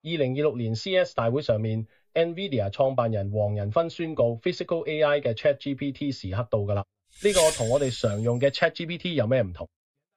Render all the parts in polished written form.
2026年 CES 大會上面 ，NVIDIA 創辦人黃仁勳宣告 Physical AI 嘅 ChatGPT 時刻到㗎啦。呢個同我哋常用嘅 ChatGPT 有咩唔同？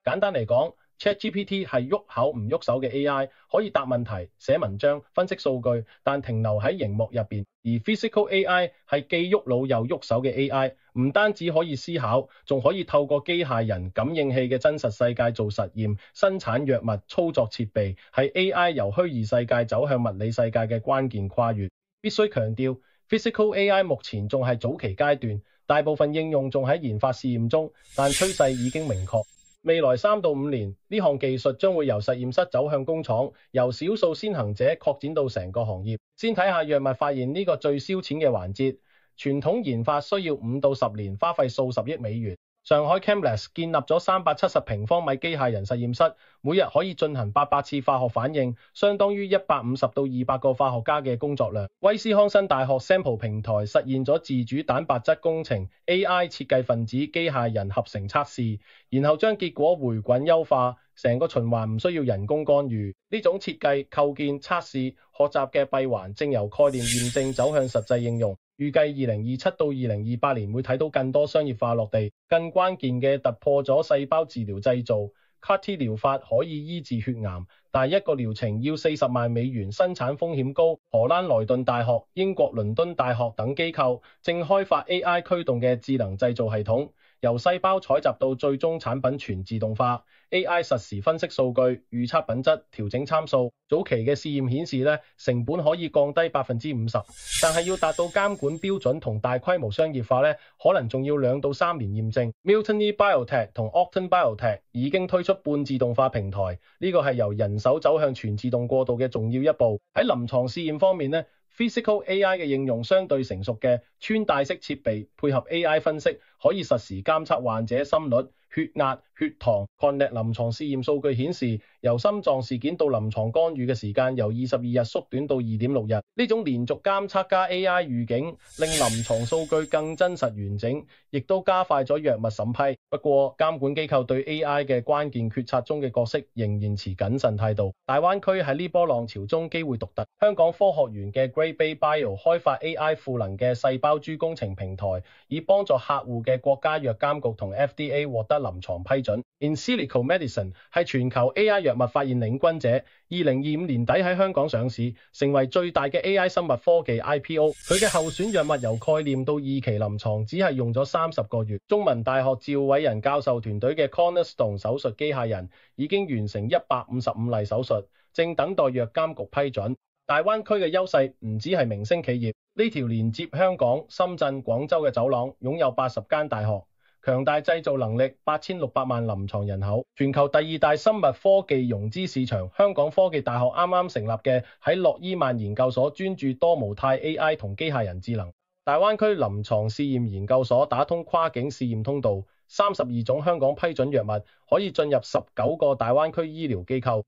簡單嚟講，ChatGPT 係喐口唔喐手嘅 AI，可以答問題、寫文章、分析數據，但停留喺熒幕入邊。而 Physical AI 係既喐腦又喐手嘅 AI，唔單止可以思考，仲可以透過機械人、感應器嘅真實世界做實驗、生產藥物、操作設備，係 AI 由虛擬世界走向物理世界嘅關鍵跨越。必須強調 ，Physical AI 目前仲係早期階段，大部分應用仲喺研發試驗中，但趨勢已經明確。未來3到5年，呢項技術將會由實驗室走向工廠，由少數先行者擴展到成個行業。先睇下藥物發現呢個最燒錢嘅環節，傳統研發需要5到10年，花費數十億美元。上海 ChemLabs 建立咗370平方米機械人實驗室，每日可以進行800次化學反應，相當於150到200個化學家嘅工作量。威斯康辛大學 Sample 平台實現咗自主蛋白質工程 AI 設計分子機械人合成測試，然後將結果回滾優化，成個循環唔需要人工干預。呢種設計、構建、測試、學習嘅閉環正由概念驗證走向實際應用。預計2027到2028年會睇到更多商業化落地，更關鍵嘅突破咗細胞治療製造。CAR-T 療法可以醫治血癌，但一個療程要40萬美元，生產風險高。荷蘭萊頓大學、英國倫敦大學等機構正開發 AI 驅動嘅智能製造系統，由細胞採集到最終產品全自動化。AI 實時分析數據、預測品質、調整參數。早期嘅試驗顯示成本可以降低50%，但係要達到監管標準同大規模商業化可能仲要2到3年驗證。Mutiny Biotech 同 Octon Biotech 已經推出半自動化平台，呢個係由人手走向全自動過渡嘅重要一步。喺臨床試驗方面Physical AI 嘅應用相對成熟嘅穿戴式設備，配合 AI 分析，可以實時監測患者心率、血壓、血糖。Connect 臨床試驗數據顯示，由心臟事件到臨床干預嘅時間由22日縮短到2.6日。呢種連續監測加 AI 預警，令臨床數據更真實完整，亦都加快咗藥物審批。不過，監管機構對 AI 嘅關鍵決策中嘅角色仍然持謹慎態度。大灣區喺呢波浪潮中機會獨特。香港科學園嘅 Great Bay Bio 開發 AI 賦能嘅細胞株工程平台，以幫助客戶嘅國家藥監局同 FDA 獲得臨床批准。In Silico Medicine 係全球 AI 藥物發現領軍者，2025年底喺香港上市，成為最大嘅 AI 生物科技 IPO。佢嘅候選藥物由概念到2期臨床只係用咗30個月。中文大學趙偉仁教授團隊嘅 Cornerstone 手術機械人已經完成155例手術，正等待藥監局批准。大灣區嘅優勢唔止係明星企業，呢條連接香港、深圳、廣州嘅走廊擁有80間大學，強大製造能力，8600萬臨床人口，全球第2大生物科技融資市場。香港科技大學啱啱成立嘅喺諾伊曼研究所專注多模態 AI 同機械人智能。大灣區臨床試驗研究所打通跨境試驗通道，32種香港批准藥物可以進入19個大灣區醫療機構。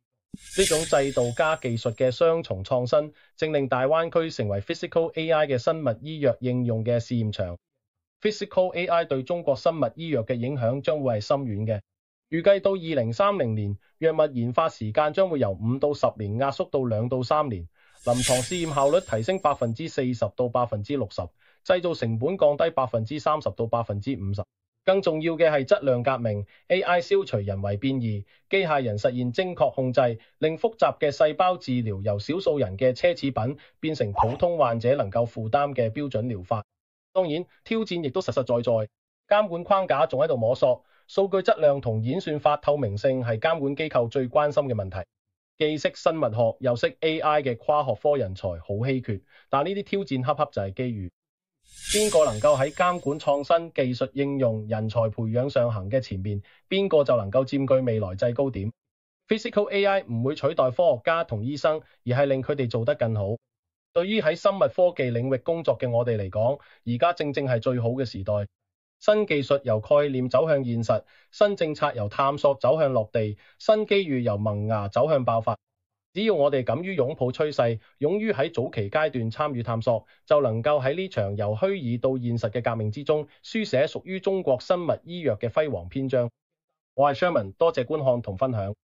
呢種制度加技術嘅雙重創新，正令大灣區成為 Physical AI 嘅生物醫藥應用嘅試驗場。Physical AI 對中國生物醫藥嘅影響將會係深遠嘅。預計到2030年，藥物研發時間將會由5到10年壓縮到2到3年，臨床試驗效率提升40%到60%，製造成本降低30%到50%。更重要嘅係質量革命 ，AI 消除人為變異，機械人實現精確控制，令複雜嘅細胞治療由少數人嘅奢侈品變成普通患者能夠負擔嘅標準療法。當然，挑戰亦都實實在在，監管框架仲喺度摸索，數據質量同演算法透明性係監管機構最關心嘅問題。既識生物學又識 AI 嘅跨學科人才好稀缺，但呢啲挑戰恰恰就係機遇。邊個能夠喺監管創新、技術應用、人才培養上行嘅前面，邊個就能夠佔據未來制高點。Physical AI 唔會取代科學家同醫生，而係令佢哋做得更好。對於喺生物科技領域工作嘅我哋嚟講，而家正正係最好嘅時代。新技術由概念走向現實，新政策由探索走向落地，新機遇由萌芽走向爆發。只要我哋敢於擁抱趨勢，勇於喺早期階段參與探索，就能夠喺呢場由虛擬到現實嘅革命之中，書寫屬於中國生物醫藥嘅輝煌篇章。我係 Sherman， 多謝觀看同分享。